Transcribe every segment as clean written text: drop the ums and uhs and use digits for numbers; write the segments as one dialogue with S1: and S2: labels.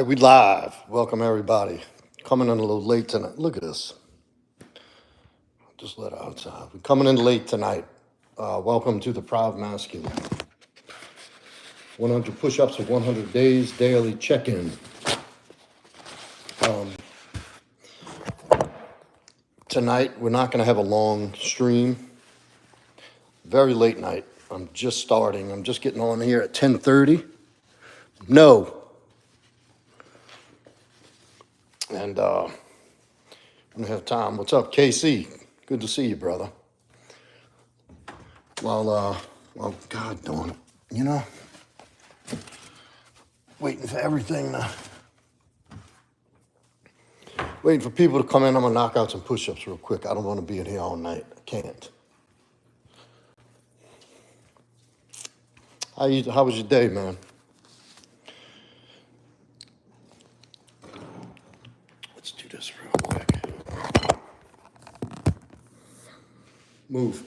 S1: We live. Welcome everybody. Coming in a little late tonight. Look at this. Just let it outside. We're coming in late tonight. Welcome to the Proudmasculine. 100 push-ups for 100 days daily check-in. Tonight we're not going to have a long stream. Very late night. I'm just starting. I'm just getting on here at 10:30. No. And we have time. What's up, KC? Good to see you, brother. Well, God darn it, waiting for everything waiting for people to come in. I'm gonna knock out some push-ups real quick. I don't want to be in here all night. I can't. How was your day, man? Let's do this real quick. Move.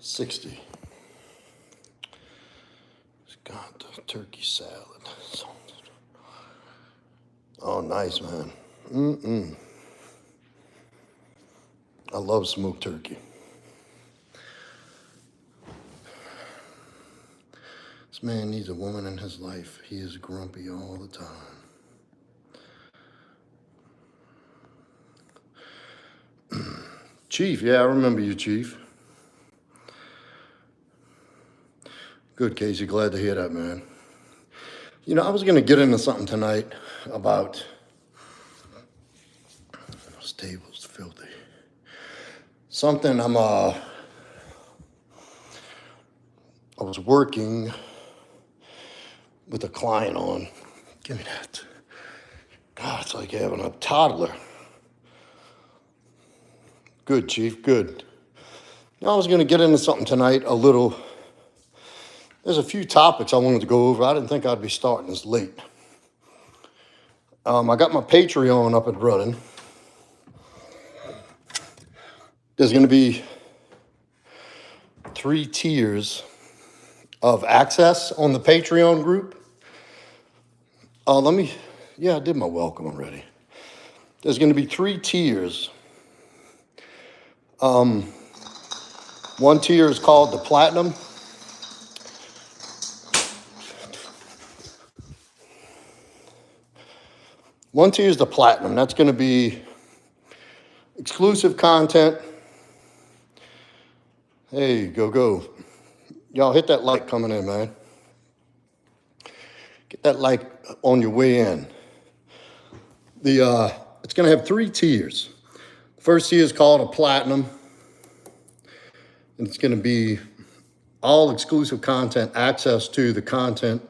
S1: 60. It's got the turkey salad. Oh, nice, man. I love smoked turkey. This man needs a woman in his life. He is grumpy all the time. Chief, yeah, I remember you, Chief. Good, Casey. Glad to hear that, man. I was going to get into something tonight about this table's filthy. Something I was working with a client on. Give me that. God, it's like having a toddler. Good, Chief, good. I was going to get into something tonight a little. There's a few topics I wanted to go over. I didn't think I'd be starting this late. I got my Patreon up and running. There's going to be 3 tiers of access on the Patreon group. I did my welcome already. There's going to be 3 tiers. One tier is called the Platinum. One tier is the Platinum. That's going to be exclusive content. Hey, go. Y'all hit that like coming in, man. Get that like on your way in. It's going to have 3 tiers. The first tier is called a Platinum. And it's going to be all exclusive content, access to the content.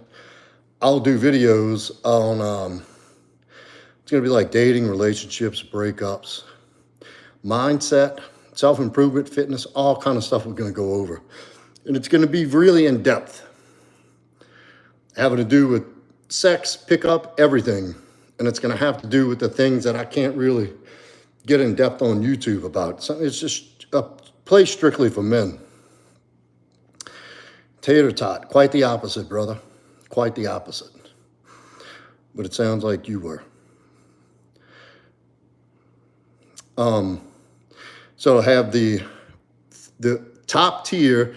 S1: I'll do videos on, it's going to be like dating, relationships, breakups, mindset, self-improvement, fitness, all kind of stuff we're going to go over. And it's going to be really in-depth, having to do with sex, pickup, everything. And it's going to have to do with the things that I can't really get in depth on YouTube about. So it's just a place strictly for men. Tater tot, quite the opposite, brother. Quite the opposite. But it sounds like you were. So I have the top tier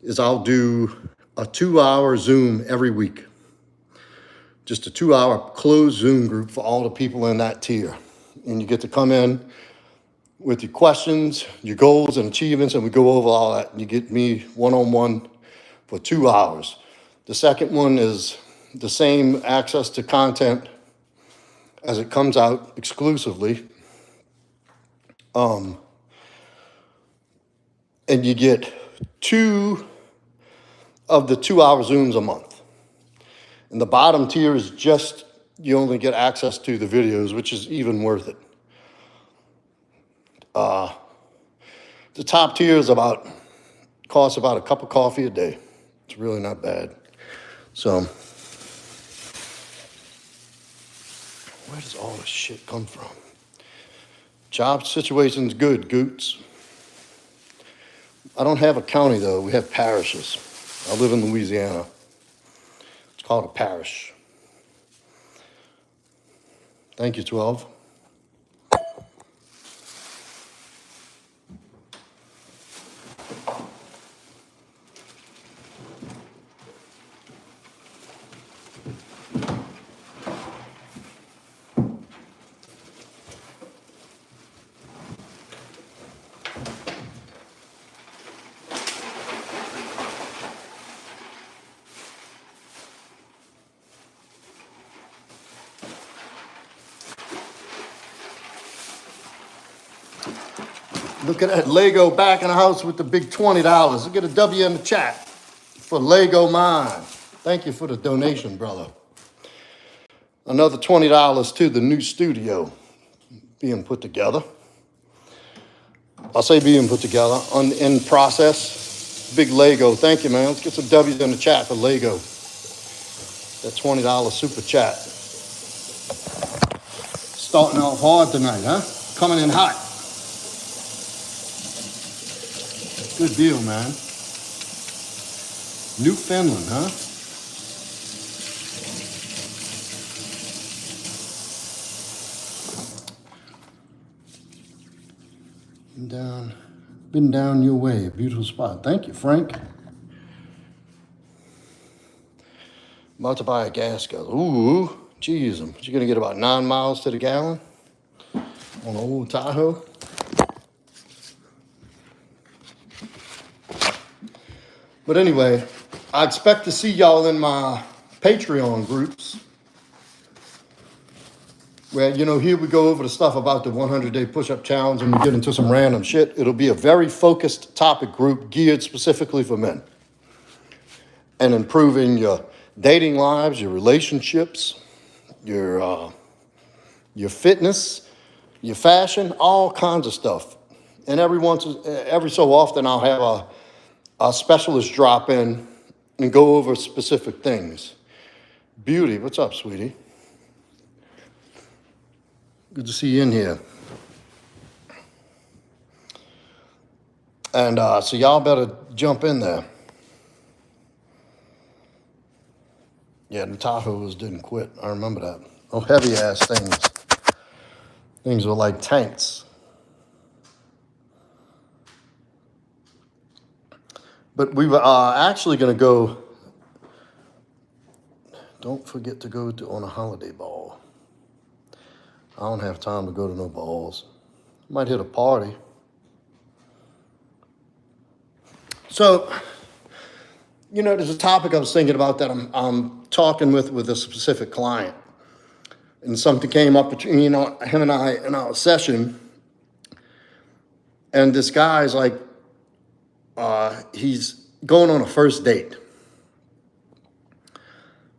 S1: is I'll do a 2-hour Zoom every week. Just a 2-hour closed Zoom group for all the people in that tier. And you get to come in with your questions, your goals and achievements, and we go over all that. And you get me one-on-one for 2 hours. The second one is the same access to content, as it comes out exclusively. And you get 2 of the 2-hour Zooms a month. And the bottom tier is just, you only get access to the videos, which is even worth it. The top tier is costs about a cup of coffee a day. It's really not bad. So, where does all this shit come from? Job situation's good, Goots. I don't have a county though, we have parishes. I live in Louisiana. It's called a parish. Thank you, 12. Look at that Lego back in the house with the big $20. Look at a W in the chat for Lego Mine. Thank you for the donation, brother. Another $20 to the new studio being put together. I'll say being put together, in process. Big Lego, thank you, man. Let's get some W's in the chat for Lego. That $20 super chat. Starting off hard tonight, huh? Coming in hot. Good deal, man. Newfoundland, huh? Been down your way, a beautiful spot. Thank you, Frank. About to buy a gas guzzler. Ooh, geez, you're gonna get about 9 miles to the gallon on an old Tahoe. But anyway, I expect to see y'all in my Patreon groups where, here we go over the stuff about the 100-day push-up challenge and we get into some random shit. It'll be a very focused topic group geared specifically for men and improving your dating lives, your relationships, your fitness, your fashion, all kinds of stuff. And every so often I'll have a specialist drop in and go over specific things. Beauty, what's up, sweetie? Good to see you in here. And so y'all better jump in there. Yeah, the Tahoes didn't quit. I remember that. Oh, heavy ass things. Things were like tanks. But we were actually going to go. Don't forget to go on a holiday ball. I don't have time to go to no balls. Might hit a party. So, there's a topic I was thinking about that I'm talking with a specific client. And something came up between, him and I in our session. And this guy's like, he's going on a first date.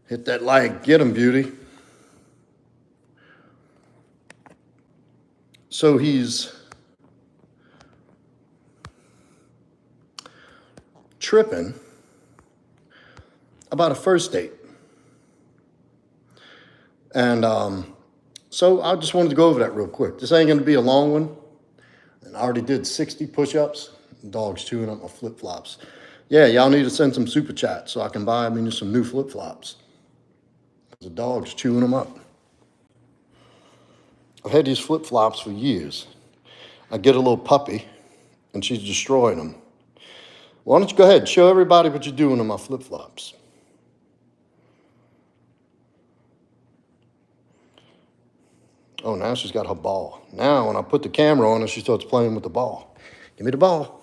S1: Hit that like, get him, beauty. So he's tripping about a first date. And so I just wanted to go over that real quick. This ain't going to be a long one. And I already did 60 push-ups. The dog's chewing up my flip-flops. Yeah, y'all need to send some super chats so I can buy me some new flip-flops. The dog's chewing them up. I've had these flip-flops for years. I get a little puppy, and she's destroying them. Why don't you go ahead and show everybody what you're doing on my flip-flops. Oh, now she's got her ball. Now, when I put the camera on her, she starts playing with the ball. Give me the ball.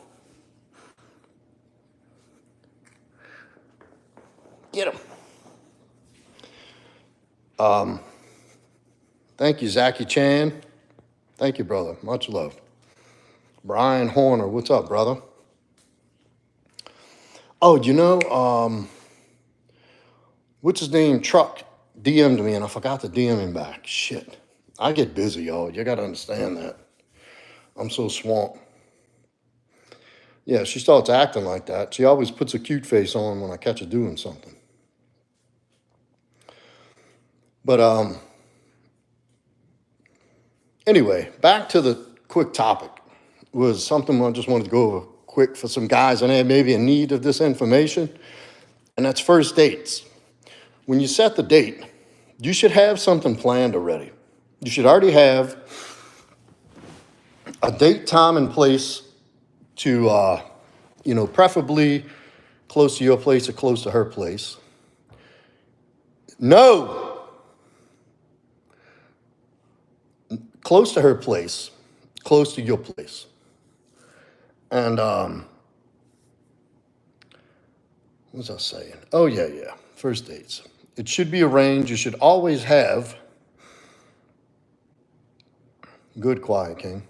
S1: Get him. Thank you, Zachy Chan. Thank you, brother. Much love. Brian Horner, what's up, brother? Oh, what's his name? Truck DM'd me and I forgot to DM him back. Shit. I get busy, y'all. You gotta understand that. I'm so swamped. Yeah, she starts acting like that. She always puts a cute face on when I catch her doing something. But anyway, back to the quick topic. Was something I just wanted to go over quick for some guys and they may be in need of this information, and that's first dates. When you set the date, you should have something planned already. You should already have a date, time, and place to, preferably close to your place or close to her place. No! Close to her place, close to your place. And, what was I saying? Oh, yeah. First dates. It should be arranged. You should always have. Good, quiet, King.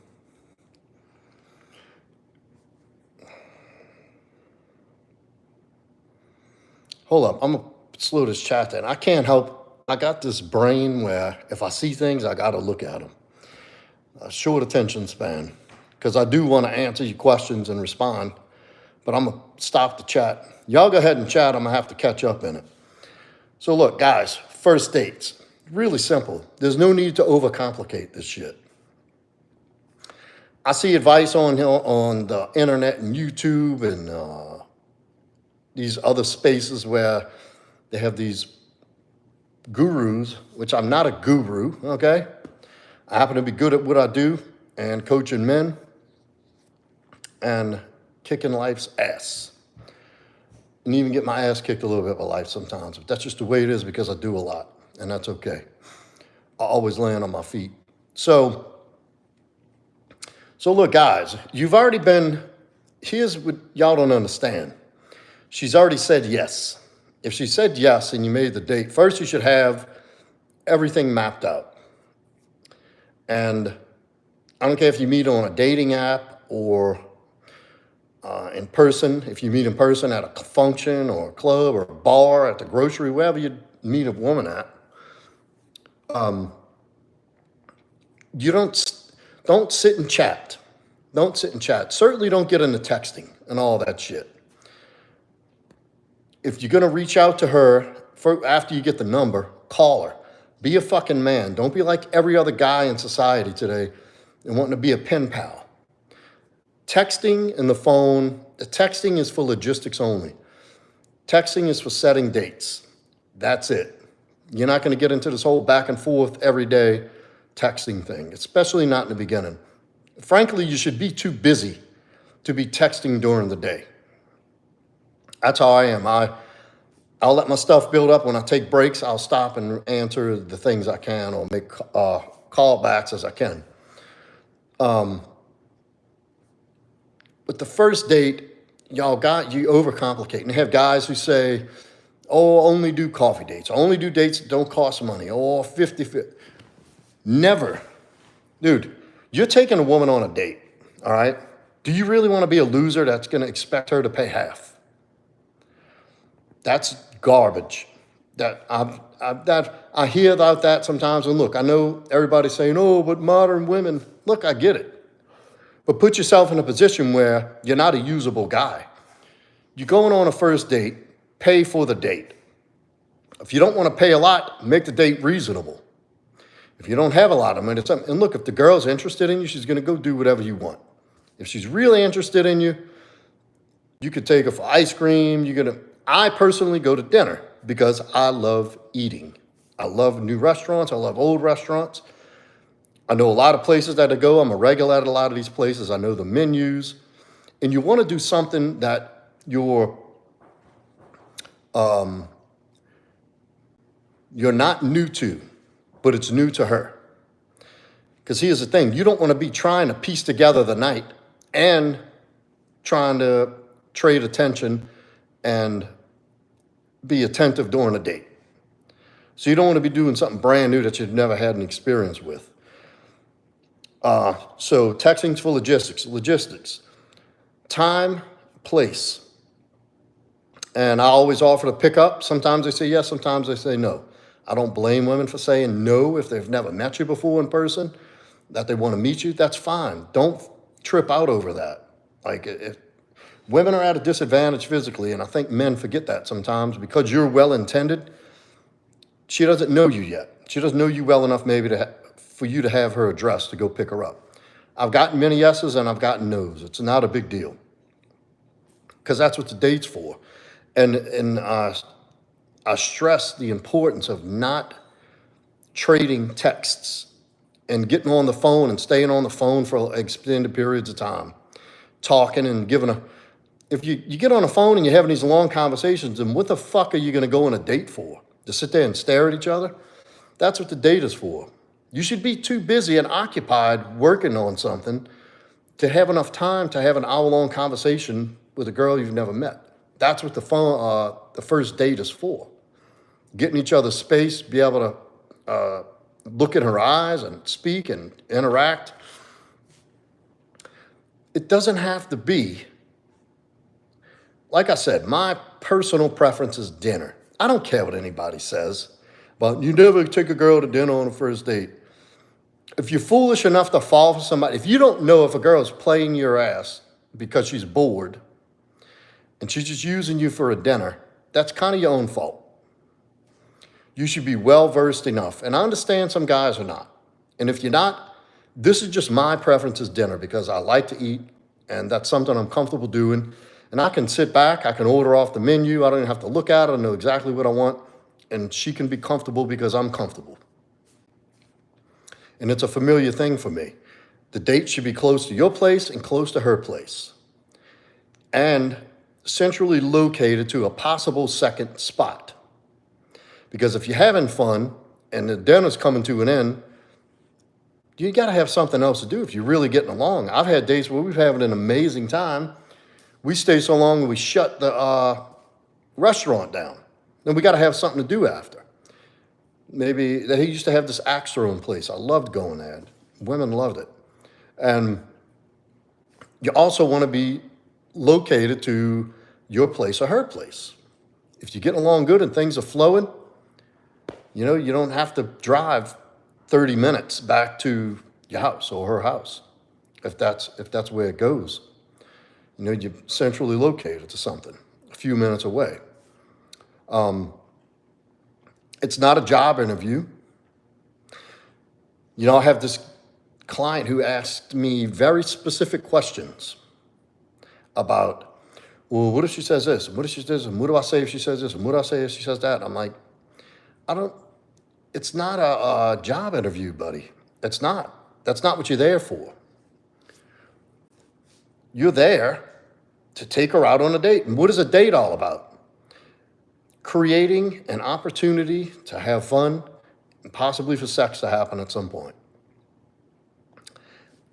S1: Hold up. I'm going to slow this chat down. I can't help. I got this brain where if I see things, I got to look at them. A short attention span. Because I do want to answer your questions and respond. But I'm going to stop the chat. Y'all go ahead and chat. I'm going to have to catch up in it. So look, guys, first dates. Really simple. There's no need to overcomplicate this shit. I see advice on the internet and YouTube and these other spaces where they have these gurus, which I'm not a guru, okay? I happen to be good at what I do and coaching men and kicking life's ass. And even get my ass kicked a little bit by life sometimes. But that's just the way it is because I do a lot, and that's okay. I always land on my feet. So look, guys, you've already been, here's what y'all don't understand. She's already said yes. If she said yes and you made the date, first you should have everything mapped out. And I don't care if you meet on a dating app or in person, if you meet in person at a function or a club or a bar, at the grocery, wherever you meet a woman at, you don't sit and chat. Don't sit and chat. Certainly don't get into texting and all that shit. If you're going to reach out to her after you get the number, call her. Be a fucking man. Don't be like every other guy in society today and wanting to be a pen pal. Texting and the phone, the texting is for logistics only. Texting is for setting dates. That's it. You're not going to get into this whole back and forth every day texting thing, especially not in the beginning. Frankly, you should be too busy to be texting during the day. That's how I am. I'll let my stuff build up. When I take breaks, I'll stop and answer the things I can or make callbacks as I can. But the first date, you overcomplicate. And they have guys who say, oh, only do coffee dates. Only do dates that don't cost money. Oh, 50-50. Never. Dude, you're taking a woman on a date, all right? Do you really want to be a loser that's going to expect her to pay half? That's garbage. I hear about that sometimes. And look, I know everybody's saying, oh, but modern women. Look, I get it. But put yourself in a position where you're not a usable guy. You're going on a first date, pay for the date. If you don't want to pay a lot, make the date reasonable. If you don't have a lot of money, and look, if the girl's interested in you, she's going to go do whatever you want. If she's really interested in you, you could take her for ice cream. I personally go to dinner because I love eating. I love new restaurants. I love old restaurants. I know a lot of places that I go. I'm a regular at a lot of these places. I know the menus. And you want to do something that you're not new to, but it's new to her. Because here's the thing. You don't want to be trying to piece together the night and trying to trade attention and be attentive during a date. So you don't want to be doing something brand new that you've never had an experience with. So texting's for logistics, time, place. And I always offer to pick up. Sometimes they say yes, sometimes they say no. I don't blame women for saying no if they've never met you before in person, that they want to meet you. That's fine. Don't trip out over that. Like, if women are at a disadvantage physically, and I think men forget that sometimes because you're well-intended. She doesn't know you yet. She doesn't know you well enough maybe for you to have her address to go pick her up. I've gotten many yeses and I've gotten nos. It's not a big deal because that's what the date's for. And I stress the importance of not trading texts and getting on the phone and staying on the phone for extended periods of time, talking and if you get on the phone and you're having these long conversations, then what the fuck are you going to go on a date for? To sit there and stare at each other? That's what the date is for. You should be too busy and occupied working on something to have enough time to have an hour-long conversation with a girl you've never met. That's what the first date is for. Get in each other's space, be able to look in her eyes and speak and interact. It doesn't have to be, like I said, my personal preference is dinner. I don't care what anybody says, but you never take a girl to dinner on a first date. If you're foolish enough to fall for somebody, if you don't know if a girl is playing your ass because she's bored and she's just using you for a dinner, that's kind of your own fault. You should be well-versed enough. And I understand some guys are not. And if you're not, this is just my preference as dinner because I like to eat and that's something I'm comfortable doing. And I can sit back, I can order off the menu, I don't even have to look at it, I know exactly what I want, and she can be comfortable because I'm comfortable. And it's a familiar thing for me. The date should be close to your place and close to her place. And centrally located to a possible second spot. Because if you're having fun and the dinner's coming to an end, you gotta have something else to do if you're really getting along. I've had days where we've having an amazing time. We stay so long and we shut the restaurant down. Then we got to have something to do after. Maybe they used to have this axe throwing place. I loved going there. Women loved it. And you also want to be located to your place or her place. If you're getting along good and things are flowing, you know, you don't have to drive 30 minutes back to your house or her house, if that's where it goes. You know, you're centrally located to something, a few minutes away. It's not a job interview. You know, I have this client who asked me very specific questions about, well, what if she says this? And what if she says this? And what do I say if she says this? And what do I say if she says that? And I'm like, it's not a job interview, buddy. It's not. That's not what you're there for. You're there to take her out on a date. And what is a date all about? Creating an opportunity to have fun and possibly for sex to happen at some point.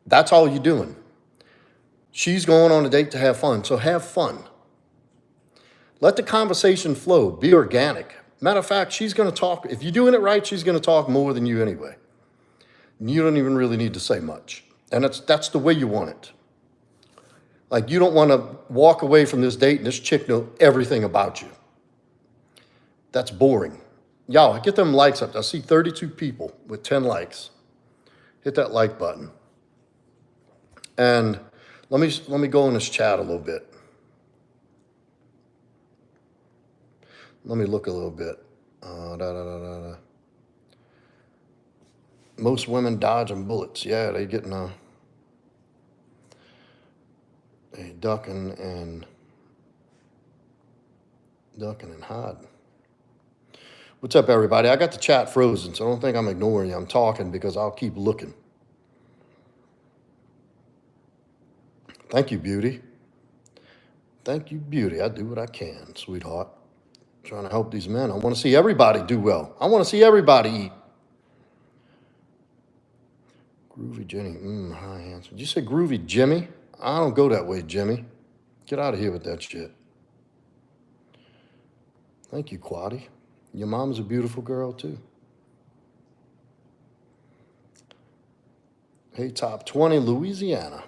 S1: That's all you're doing. She's going on a date to have fun, so have fun. Let the conversation flow, be organic. Matter of fact, she's gonna talk, if you're doing it right, she's gonna talk more than you anyway. You don't even really need to say much. And that's the way you want it. Like, you don't wanna walk away from this date and this chick know everything about you. That's boring. Y'all, get them likes up. I see 32 people with 10 likes. Hit that like button. And let me go in this chat a little bit. Let me look a little bit. Most women dodging bullets. Yeah, they getting they ducking and hiding. What's up, everybody? I got the chat frozen, so don't think I'm ignoring you. I'm talking because I'll keep looking. Thank you, beauty. Thank you, beauty. I do what I can, sweetheart. I'm trying to help these men. I want to see everybody do well. I want to see everybody eat. Groovy Jenny. Hi, handsome. Did you say groovy Jimmy? I don't go that way, Jimmy. Get out of here with that shit. Thank you, Quaddy. Your mom's a beautiful girl, too. Hey, top 20, Louisiana.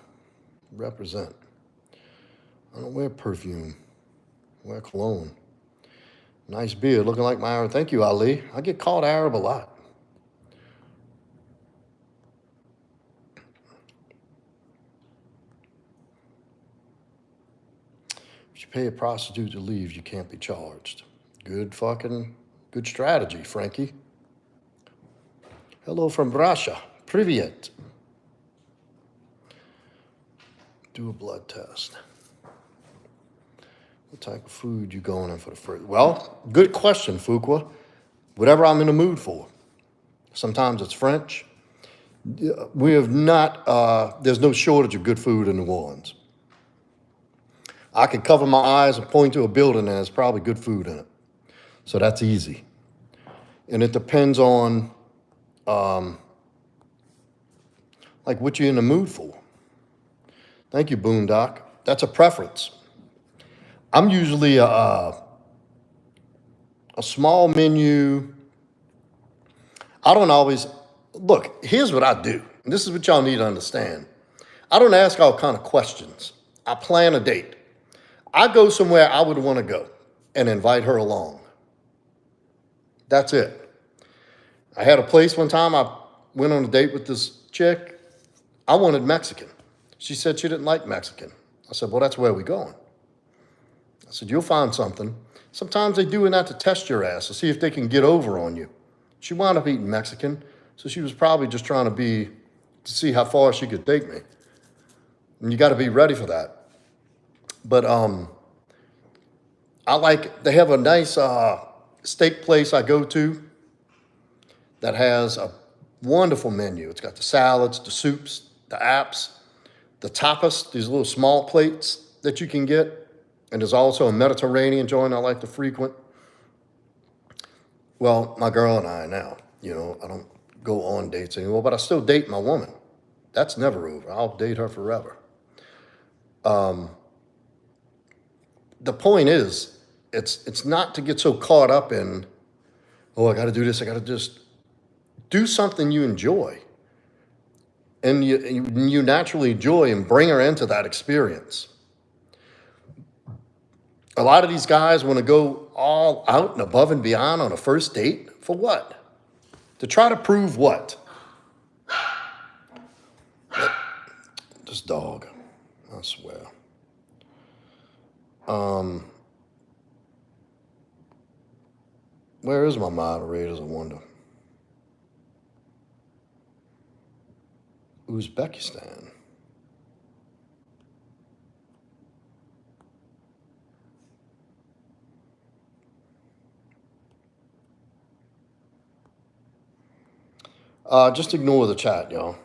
S1: Represent. I don't wear perfume. I wear cologne. Nice beard, looking like my Arab. Thank you, Ali. I get called Arab a lot. If you pay a prostitute to leave, you can't be charged. Good strategy, Frankie. Hello from Russia. Privyet. Do a blood test. What type of food you going in for the first? Well, good question, Fuqua. Whatever I'm in the mood for. Sometimes it's French. We have not, there's no shortage of good food in New Orleans. I could cover my eyes and point to a building and there's probably good food in it. So that's easy. And it depends on, like what you're in the mood for. Thank you, Boondock. That's a preference. I'm usually a small menu. I don't always, look, here's what I do. And this is what y'all need to understand. I don't ask all kind of questions. I plan a date. I go somewhere I would want to go and invite her along. That's it. I had a place one time, I went on a date with this chick. I wanted Mexican. She said she didn't like Mexican. I said, well, that's where we're going. I said, you'll find something. Sometimes they do that to test your ass, to see if they can get over on you. She wound up eating Mexican, so she was probably just trying to see how far she could take me. And you got to be ready for that. But they have a nice steak place I go to that has a wonderful menu. It's got the salads, the soups, the apps, the tapas, these little small plates that you can get. And there's also a Mediterranean joint I like to frequent. Well, my girl and I now, I don't go on dates anymore, but I still date my woman. That's never over. I'll date her forever. The point is, it's not to get so caught up in, I got to do this. I got to just do something you enjoy. And you naturally enjoy and bring her into that experience. A lot of these guys want to go all out and above and beyond on a first date. For what? To try to prove what? This dog, I swear. Where is my moderators, I wonder? Uzbekistan. Just ignore the chat, y'all.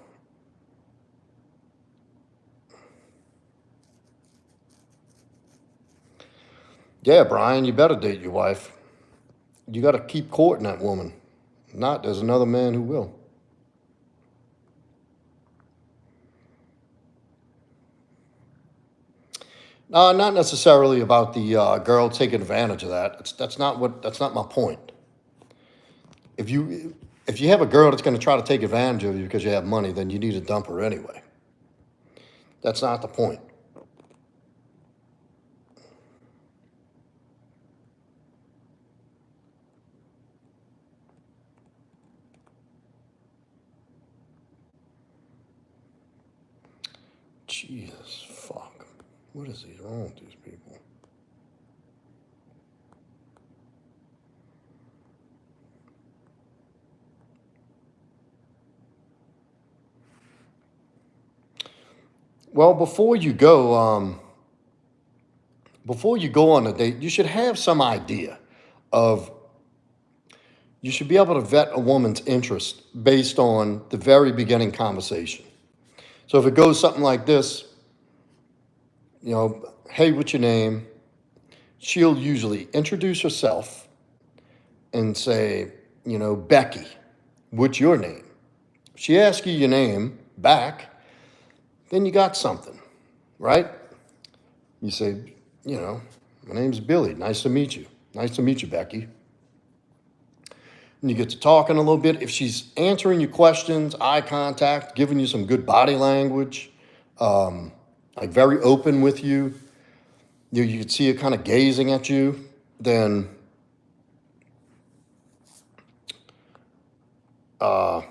S1: Yeah, Brian, you better date your wife. You got to keep courting that woman. Not, there's another man who will. Not necessarily about the girl taking advantage of that. That's not my point. If you have a girl that's going to try to take advantage of you because you have money, then you need to dump her anyway. That's not the point. Jesus, fuck. What is wrong with these people? Well, before you go on a date, you should have some idea of, you should be able to vet a woman's interest based on the very beginning conversation. So if it goes something like this, hey, what's your name? She'll usually introduce herself and say, Becky, what's your name? If she asks you your name back, then you got something, right? You say, my name's Billy. Nice to meet you. Nice to meet you, Becky. and you get to talking a little bit. If she's answering your questions, eye contact, giving you some good body language, like very open with you, you can see her kind of gazing at you, then oh,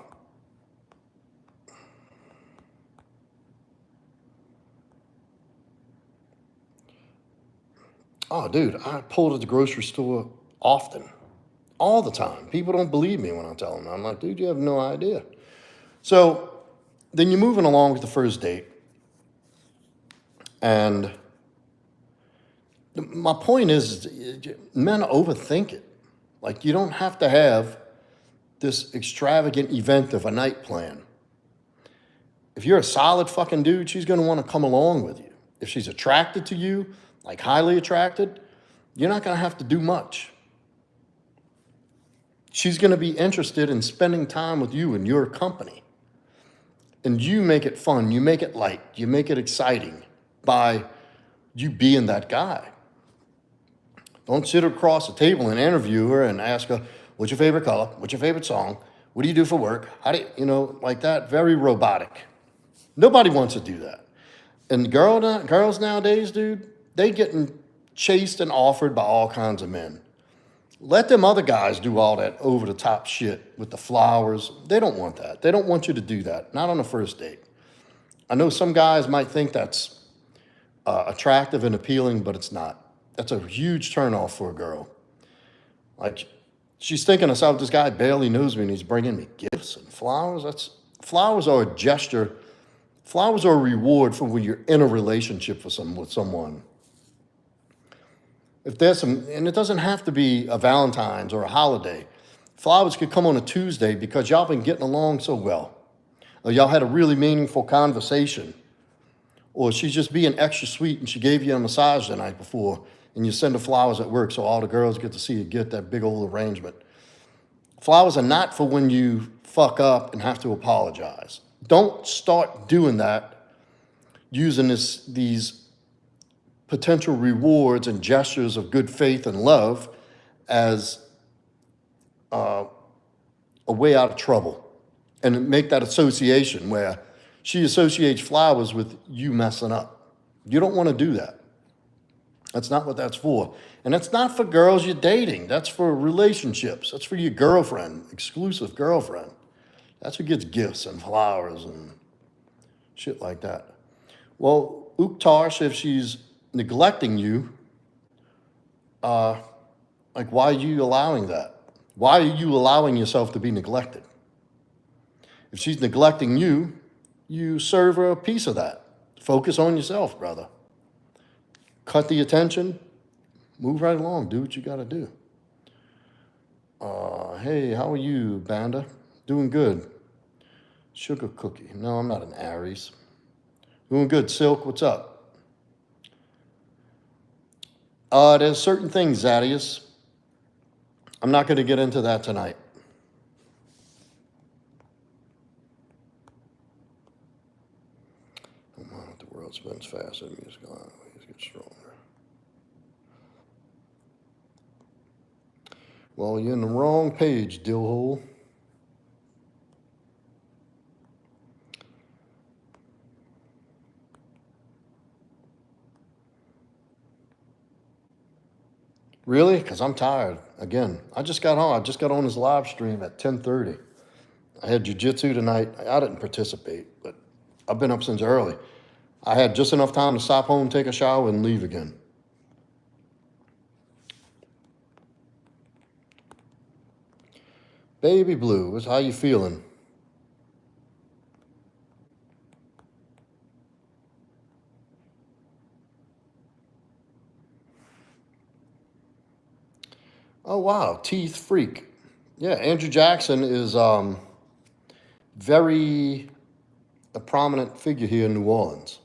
S1: dude, I pulled at the grocery store often, all the time. People don't believe me when I tell them. I'm like, dude, you have no idea. So then you're moving along with the first date. And my point is, men overthink it. Like, you don't have to have this extravagant event of a night plan. If you're a solid fucking dude, she's going to want to come along with you. If she's attracted to you, like highly attracted, you're not going to have to do much. She's going to be interested in spending time with you in your company. And you make it fun, you make it light, you make it exciting by you being that guy. Don't sit across the table and interview her and ask her, what's your favorite color? What's your favorite song? What do you do for work? How do you, like that? Very robotic. Nobody wants to do that. And girls nowadays, dude, they getting chased and offered by all kinds of men. Let them other guys do all that over-the-top shit with the flowers. They don't want that. They don't want you to do that. Not on the first date. I know some guys might think that's attractive and appealing, but it's not. That's a huge turnoff for a girl. Like, she's thinking to herself, this guy barely knows me and he's bringing me gifts and flowers. Flowers are a gesture. Flowers are a reward for when you're in a relationship with someone. If there's and it doesn't have to be a Valentine's or a holiday. Flowers could come on a Tuesday because y'all been getting along so well. Or y'all had a really meaningful conversation. Or she's just being extra sweet and she gave you a massage the night before and you send her flowers at work so all the girls get to see you get that big old arrangement. Flowers are not for when you fuck up and have to apologize. Don't start doing that using these potential rewards and gestures of good faith and love as a way out of trouble. And make that association where she associates flowers with you messing up. You don't want to do that. That's not what that's for. And that's not for girls you're dating. That's for relationships. That's for your girlfriend, exclusive girlfriend. That's who gets gifts and flowers and shit like that. Well, Uktarsh, if she's neglecting you, like, why are you allowing that? Why are you allowing yourself to be neglected? If she's neglecting you, you serve her a piece of that. Focus on yourself, brother. Cut the attention. Move right along. Do what you got to do. Hey, how are you, Banda? Doing good. Sugar cookie. No, I'm not an Aries. Doing good. Silk, what's up? There's certain things, Zadius. I'm not going to get into that tonight. The world spins faster. Music always gets stronger. Well, you're in the wrong page, dillhole. Really? Because I'm tired. Again, I just got on. I just got on this live stream at 10:30. I had jiu-jitsu tonight. I didn't participate, but I've been up since early. I had just enough time to stop home, take a shower, and leave again. Baby Blue, how you feeling? Oh, wow, Teeth Freak. Yeah, Andrew Jackson is very a prominent figure here in New Orleans.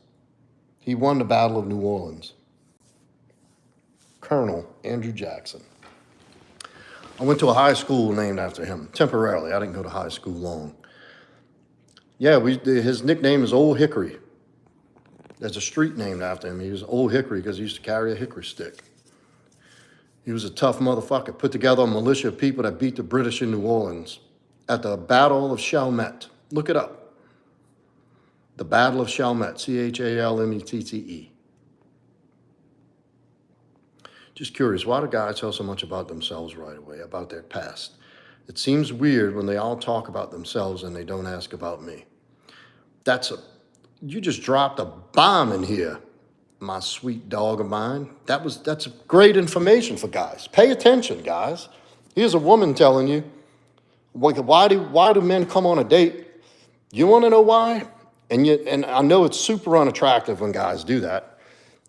S1: He won the Battle of New Orleans. Colonel Andrew Jackson. I went to a high school named after him, temporarily. I didn't go to high school long. Yeah, his nickname is Old Hickory. There's a street named after him. He was Old Hickory because he used to carry a hickory stick. He was a tough motherfucker. Put together a militia of people that beat the British in New Orleans at the Battle of Chalmette. Look it up. The Battle of Chalmette, Chalmette. Just curious, why do guys tell so much about themselves right away, about their past? It seems weird when they all talk about themselves and they don't ask about me. You just dropped a bomb in here, my sweet dog of mine. That's great information for guys. Pay attention, guys. Here's a woman telling you, why do men come on a date? You want to know why? And I know it's super unattractive when guys do that.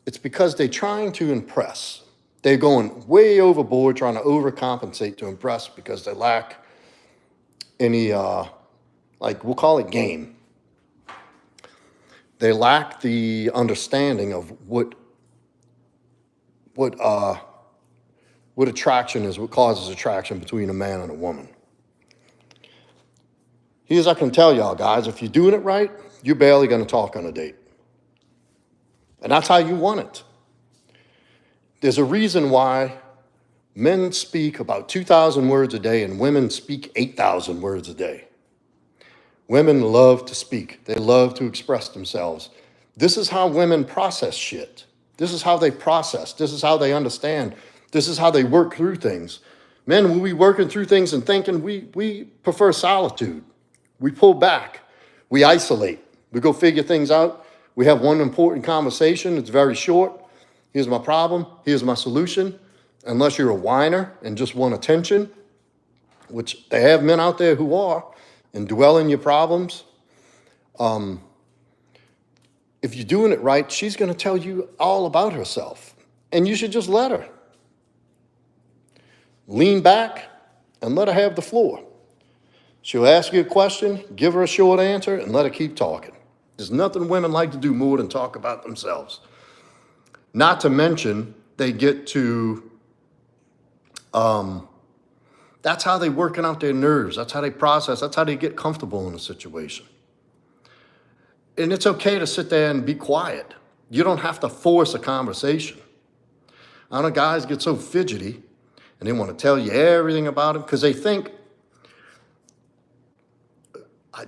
S1: It's because they're trying to impress. They're going way overboard, trying to overcompensate to impress because they lack any, we'll call it game. They lack the understanding of what attraction is, what causes attraction between a man and a woman. Here's I can tell y'all, guys, if you're doing it right, you're barely going to talk on a date. And that's how you want it. There's a reason why men speak about 2,000 words a day and women speak 8,000 words a day. Women love to speak. They love to express themselves. This is how women process shit. This is how they process. This is how they understand. This is how they work through things. Men, when we working through things and thinking, we prefer solitude. We pull back. We isolate. We go figure things out. We have one important conversation. It's very short. Here's my problem. Here's my solution. Unless you're a whiner and just want attention, which they have men out there who are, and dwell in your problems. If you're doing it right, she's going to tell you all about herself. And you should just let her. Lean back and let her have the floor. She'll ask you a question, give her a short answer, and let her keep talking. There's nothing women like to do more than talk about themselves. Not to mention, they get to, that's how they're working out their nerves. That's how they process. That's how they get comfortable in a situation. And it's okay to sit there and be quiet. You don't have to force a conversation. I know guys get so fidgety and they want to tell you everything about them because they think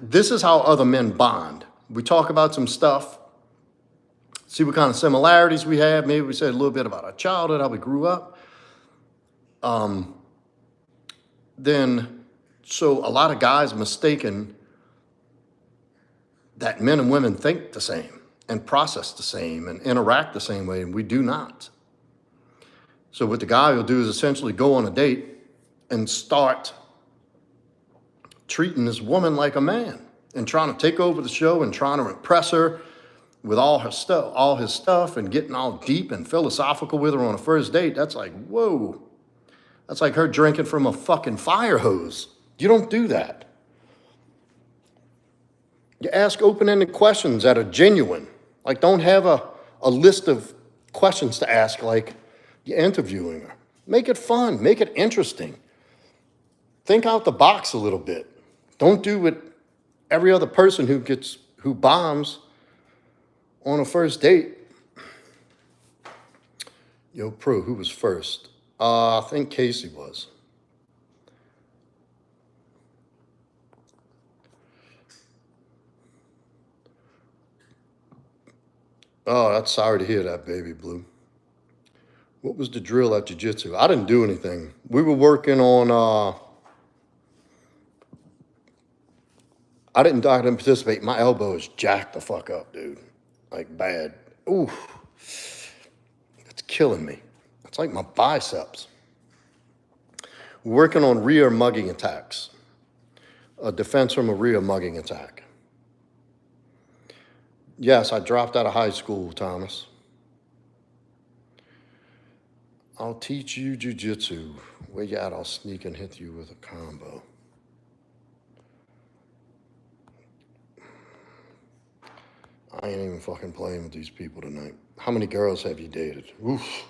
S1: this is how other men bond. We talk about some stuff, see what kind of similarities we have. Maybe we say a little bit about our childhood, how we grew up. So a lot of guys mistaken that men and women think the same and process the same and interact the same way, and we do not. So what the guy will do is essentially go on a date and start treating this woman like a man and trying to take over the show and trying to impress her with all his stuff and getting all deep and philosophical with her on a first date. That's like, whoa. That's like her drinking from a fucking fire hose. You don't do that. You ask open-ended questions that are genuine. Like, don't have a list of questions to ask like you're interviewing her. Make it fun. Make it interesting. Think out the box a little bit. Don't do what every other person who bombs on a first date. Yo, Pro, who was first? I think Casey was. Oh, that's sorry to hear that, baby blue. What was the drill at Jiu-Jitsu? I didn't do anything. We were working on, I didn't participate. My elbow is jacked the fuck up, dude. Like bad. Ooh, it's killing me. It's like my biceps. We're working on rear mugging attacks. A defense from a rear mugging attack. Yes, I dropped out of high school, Thomas. I'll teach you jiu-jitsu. Where you at? I'll sneak and hit you with a combo. I ain't even fucking playing with these people tonight. How many girls have you dated? Oof.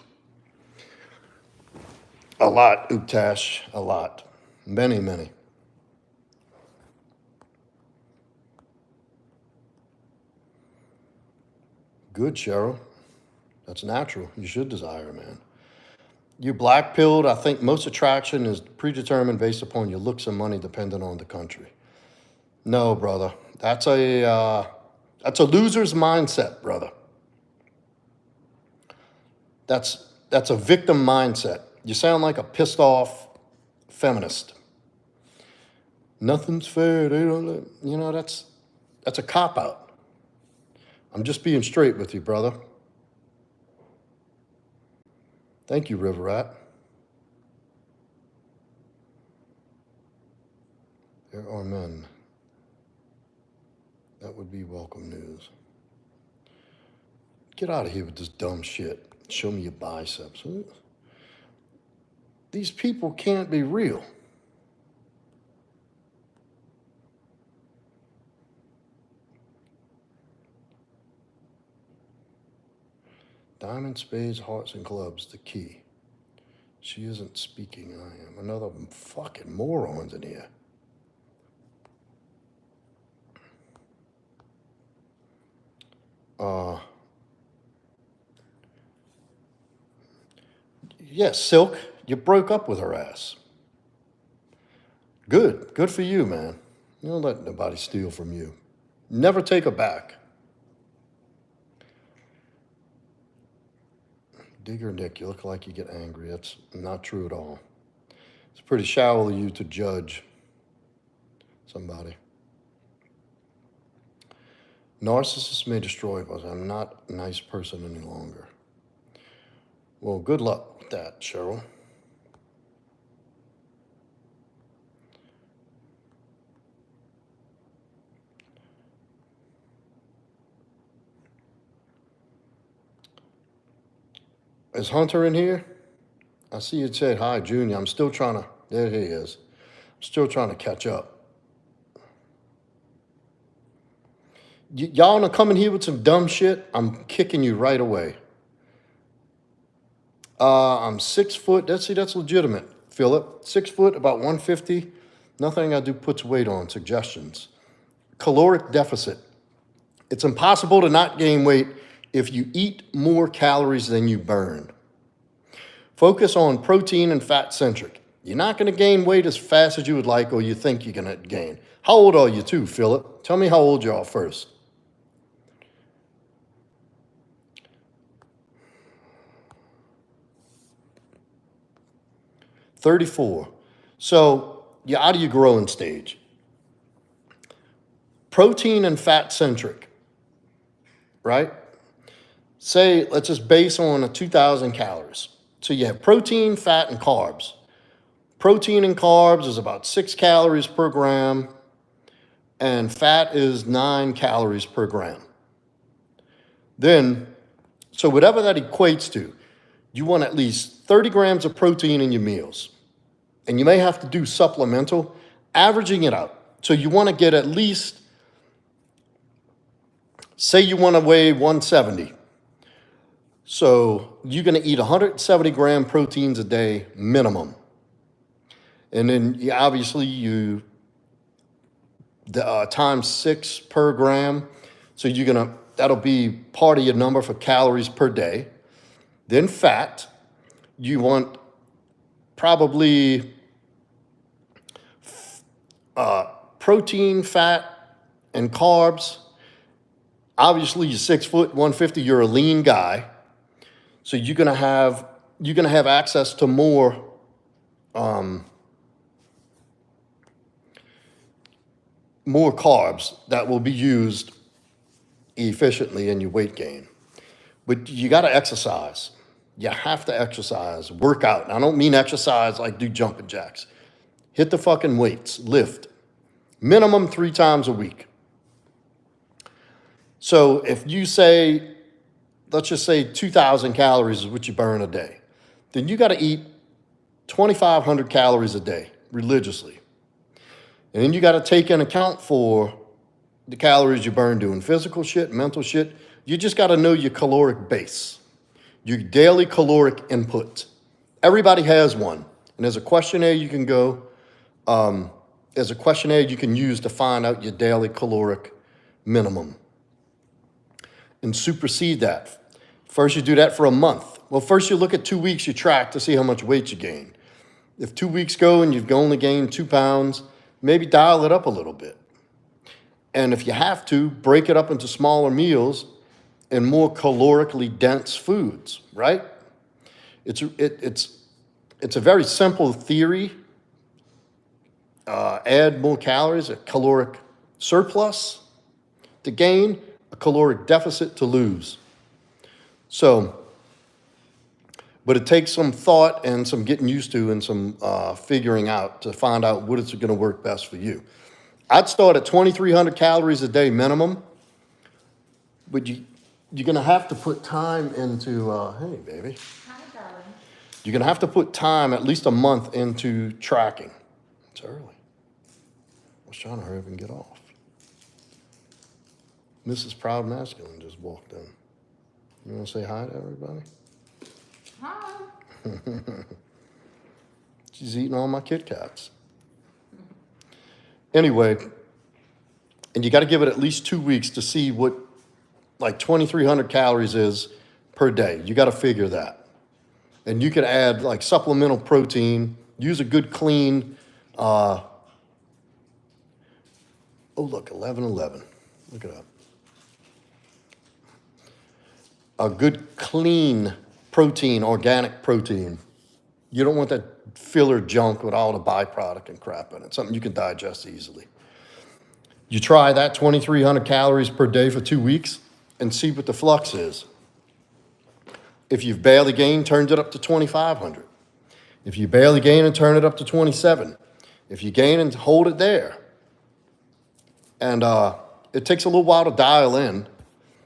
S1: A lot, Uktash, a lot. Many, many. Good, Cheryl. That's natural. You should desire a man. You black pilled. I think most attraction is predetermined based upon your looks and money, depending on the country. No, brother. That's a loser's mindset, brother. That's a victim mindset. You sound like a pissed off feminist. Nothing's fair. They don't. You know, that's a cop out. I'm just being straight with you, brother. Thank you, River Rat. There are men. That would be welcome news. Get out of here with this dumb shit. Show me your biceps. These people can't be real. Diamond, spades, hearts, and clubs, the key. She isn't speaking, I am. Another fucking morons in here. Yes, Silk, you broke up with her ass. Good. Good for you, man. You don't let nobody steal from you. Never take her back. Digger Nick, you look like you get angry. That's not true at all. It's pretty shallow of you to judge somebody. Narcissists may destroy us. I'm not a nice person any longer. Well, good luck with that, Cheryl. Is Hunter in here? I see you said hi, Junior. I'm still trying to, there he is. I'm still trying to catch up. Y'all wanna come in here with some dumb shit? I'm kicking you right away. I'm 6 foot. That's legitimate, Philip. 6 foot, about 150. Nothing I do puts weight on. Suggestions. Caloric deficit. It's impossible to not gain weight if you eat more calories than you burn. Focus on protein and fat centric. You're not going to gain weight as fast as you would like or you think you're going to gain. How old are you too, Philip? Tell me how old you are first. $34. So you're out of your growing stage. Protein and fat centric, right? Say, let's just base on a 2,000 calories. So you have protein, fat, and carbs. Protein and carbs is about 6 calories per gram, and fat is 9 calories per gram. Then, so whatever that equates to, you want at least 30 grams of protein in your meals. And you may have to do supplemental, averaging it out. So you want to get at least, say you want to weigh 170. So you're going to eat 170 gram proteins a day minimum. And then obviously times 6 per gram. So that'll be part of your number for calories per day. Then fat, you want probably protein, fat, and carbs. Obviously, you're 6 foot, 150, you're a lean guy. So you're gonna have access to more carbs that will be used efficiently in your weight gain. But you gotta exercise. You have to exercise, work out. And I don't mean exercise like do jumping jacks. Hit the fucking weights, lift. Minimum 3 times a week. So if you say, let's just say 2,000 calories is what you burn a day, then you gotta eat 2,500 calories a day religiously. And then you gotta take into account for the calories you burn doing physical shit, mental shit. You just gotta know your caloric base. Your daily caloric input. Everybody has one. And there's a questionnaire you can there's a questionnaire you can use to find out your daily caloric minimum. And supersede that. First, you do that for a month. Well, first you look at 2 weeks, you track to see how much weight you gain. If 2 weeks go and you've only gained 2 pounds, maybe dial it up a little bit. And if you have to, break it up into smaller meals and more calorically dense foods, right? It's a very simple theory. Add more calories, a caloric surplus to gain, a caloric deficit to lose. So, but it takes some thought and some getting used to and some figuring out to find out what is going to work best for you. I'd start at 2,300 calories a day minimum, but you're going to have to put time into, hey, baby.
S2: Hi, darling.
S1: You're going to have to put time, at least a month, into tracking. It's early. I was trying to hurry up and get off. Mrs. Proudmasculine just walked in. You want to say hi to everybody?
S2: Hi.
S1: She's eating all my Kit Kats. Anyway, and you got to give it at least 2 weeks to see what like 2,300 calories is per day. You got to figure that. And you could add like supplemental protein, use a good clean, oh look, 11:11. Look it up. A good clean protein, organic protein. You don't want that filler junk with all the byproduct and crap in it. Something you can digest easily. You try that 2,300 calories per day for 2 weeks and see what the flux is. If you've barely gained, turn it up to 2,500. If you barely gain and turn it up to 27. If you gain and hold it there. And it takes a little while to dial in,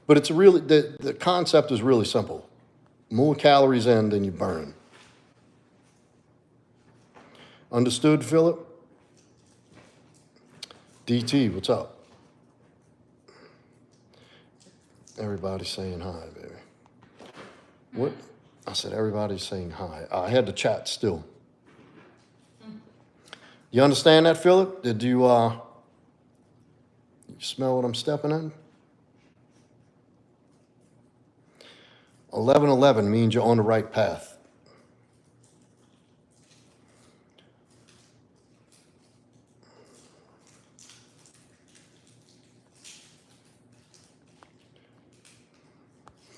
S1: but it's really, the concept is really simple. More calories in than you burn. Understood, Philip? DT, what's up? Everybody's saying hi, baby. What? I said everybody's saying hi. I had the chat still. You understand that, Philip? Did you smell what I'm stepping in? 11:11 means you're on the right path.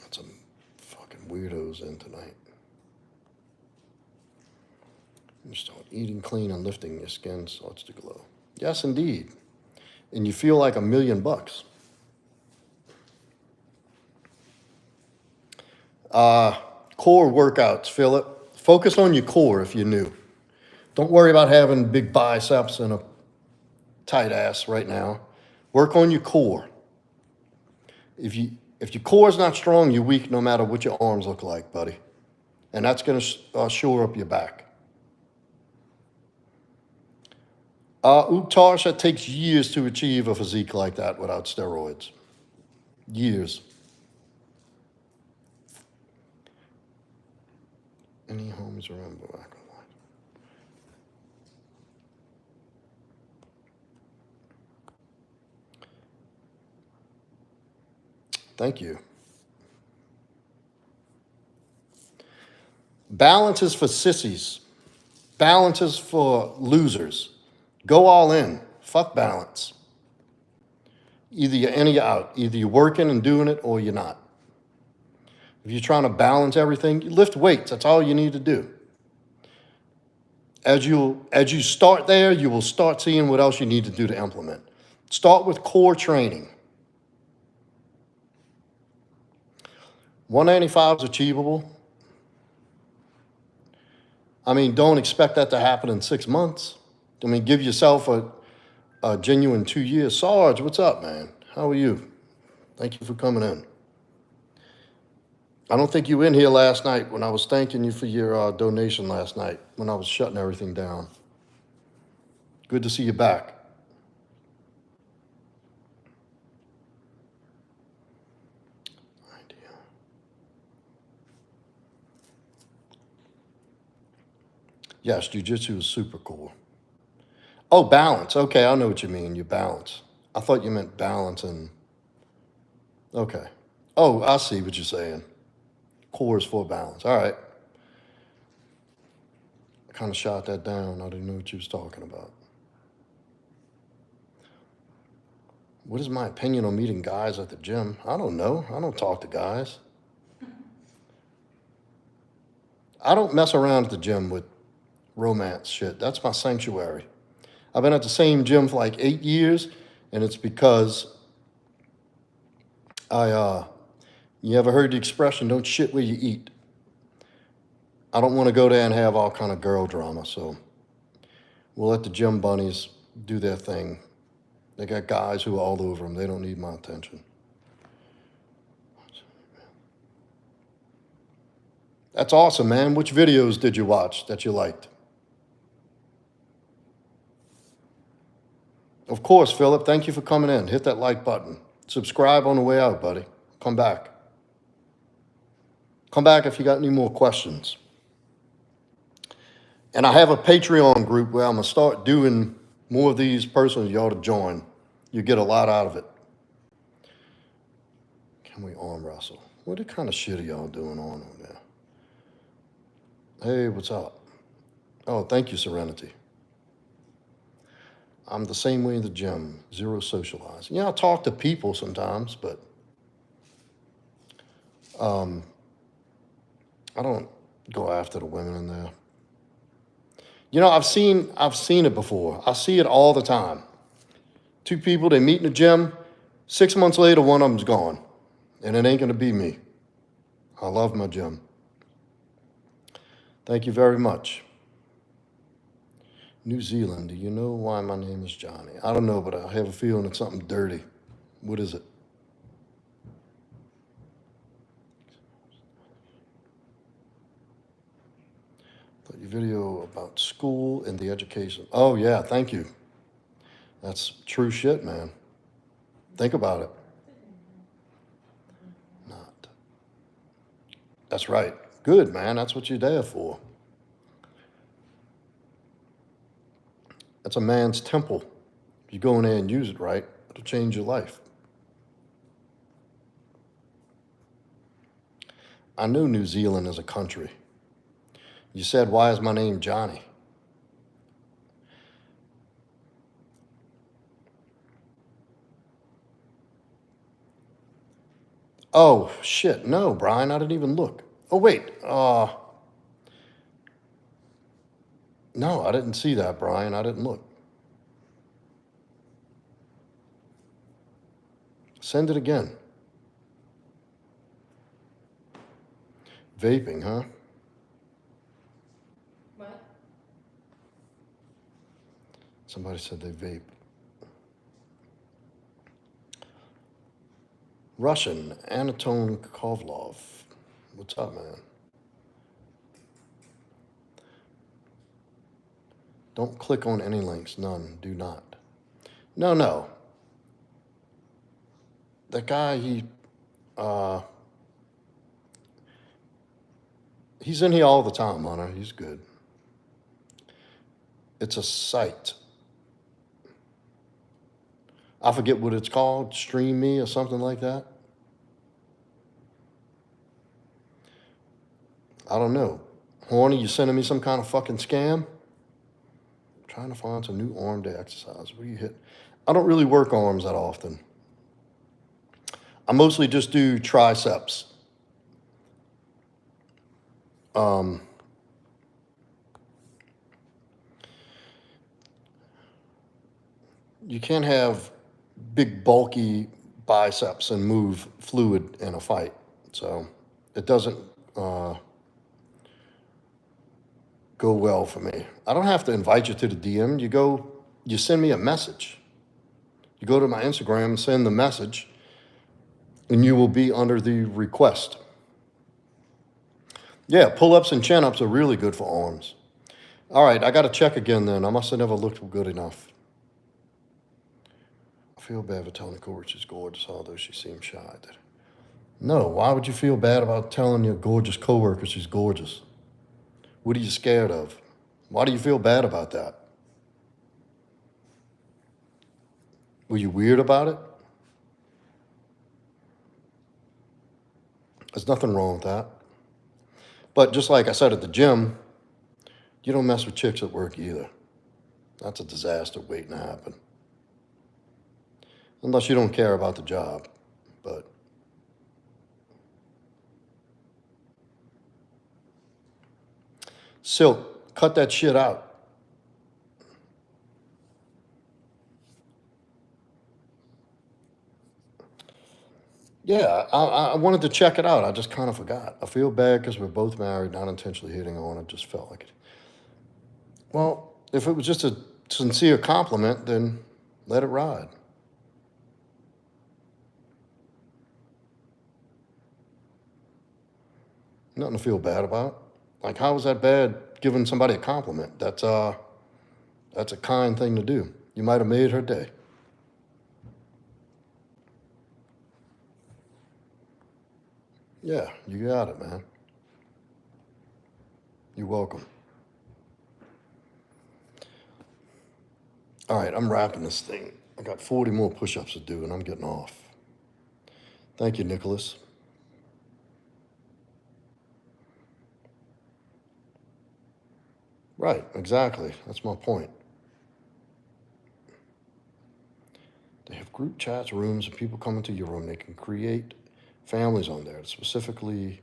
S1: Got some fucking weirdos in tonight. You start eating clean and lifting, your skin starts to glow. Yes, indeed. And you feel like $1,000,000. Core workouts, Philip. Focus on your core if you're new. Don't worry about having big biceps and a tight ass right now. Work on your core. If your core is not strong, you're weak no matter what your arms look like, buddy. And that's going to shore up your back. Uktash, it takes years to achieve a physique like that without steroids. Years. Any homies around Barack? Thank you. Balance is for sissies. Balance is for losers. Go all in. Fuck balance. Either you're in or you're out. Either you're working and doing it or you're not. If you're trying to balance everything, you lift weights. That's all you need to do. As you start there, you will start seeing what else you need to do to implement. Start with core training. 195 is achievable. I mean, don't expect that to happen in 6 months. I mean, give yourself a genuine 2 years. Sarge, what's up, man? How are you? Thank you for coming in. I don't think you were in here last night when I was thanking you for your donation last night when I was shutting everything down. Good to see you back. Yes, jiu-jitsu is super cool. Oh, balance. Okay, I know what you mean. You balance. I thought you meant balance and... Okay. Oh, I see what you're saying. Cores for balance. All right. I kind of shot that down. I didn't know what you was talking about. What is my opinion on meeting guys at the gym? I don't know. I don't talk to guys. I don't mess around at the gym with romance shit. That's my sanctuary. I've been at the same gym for like 8 years, and it's because you ever heard the expression, don't shit where you eat? I don't want to go there and have all kind of girl drama, so we'll let the gym bunnies do their thing. They got guys who are all over them. They don't need my attention. That's awesome, man. Which videos did you watch that you liked? Of course, Philip. Thank you for coming in. Hit that like button. Subscribe on the way out, buddy. Come back. Come back if you got any more questions. And I have a Patreon group where I'm going to start doing more of these personally. You ought to join. You get a lot out of it. Can we arm wrestle? What kind of shit are y'all doing on over there? Hey, what's up? Oh, thank you, Serenity. I'm the same way in the gym. Zero socializing. Yeah, I talk to people sometimes, but I don't go after the women in there. You know, I've seen it before. I see it all the time. Two people, they meet in the gym. 6 months later, one of them's gone. And it ain't going to be me. I love my gym. Thank you very much. New Zealand, do you know why my name is Johnny? I don't know, but I have a feeling it's something dirty. What is it? Thought your video about school and the education. Oh, yeah, thank you. That's true shit, man. Think about it. Not. That's right. Good, man. That's what you're there for. That's a man's temple. If you go in there and use it right, it'll change your life. I know New Zealand is a country. You said, why is my name Johnny? Oh, shit. No, Brian, I didn't even look. Oh, wait. No, I didn't see that, Brian. I didn't look. Send it again. Vaping, huh?
S2: What?
S1: Somebody said they vape. Russian, Anton Kovlov. What's up, man? Don't click on any links. None. Do not. No. That guy, he's in here all the time, Hunter. He's good. It's a site. I forget what it's called. Stream Me or something like that. I don't know. Horny, you sending me some kind of fucking scam? Trying to find some new arm day exercise. What do you hit? I don't really work arms that often. I mostly just do triceps. You can't have big, bulky biceps and move fluid in a fight. So it doesn't go well for me. I don't have to invite you to the DM. You send me a message. You go to my Instagram, send the message, and you will be under the request. Yeah, pull-ups and chin-ups are really good for arms. All right, I got to check again then. I must have never looked good enough. I feel bad for telling Cora she's gorgeous, although she seems shy. No, why would you feel bad about telling your gorgeous coworker she's gorgeous? What are you scared of? Why do you feel bad about that? Were you weird about it? There's nothing wrong with that. But just like I said at the gym, you don't mess with chicks at work either. That's a disaster waiting to happen. Unless you don't care about the job. But Silk, cut that shit out. Yeah, I wanted to check it out. I just kind of forgot. I feel bad because we're both married, not intentionally hitting on it. Just felt like it. Well, if it was just a sincere compliment, then let it ride. Nothing to feel bad about. Like, how was that bad giving somebody a compliment? That's a kind thing to do. You might have made her day. Yeah, you got it, man. You're welcome. All right, I'm wrapping this thing. I got 40 more push-ups to do, and I'm getting off. Thank you, Nicholas. Right, exactly. That's my point. They have group chats, rooms, and people come into your room. They can create families on there. Specifically,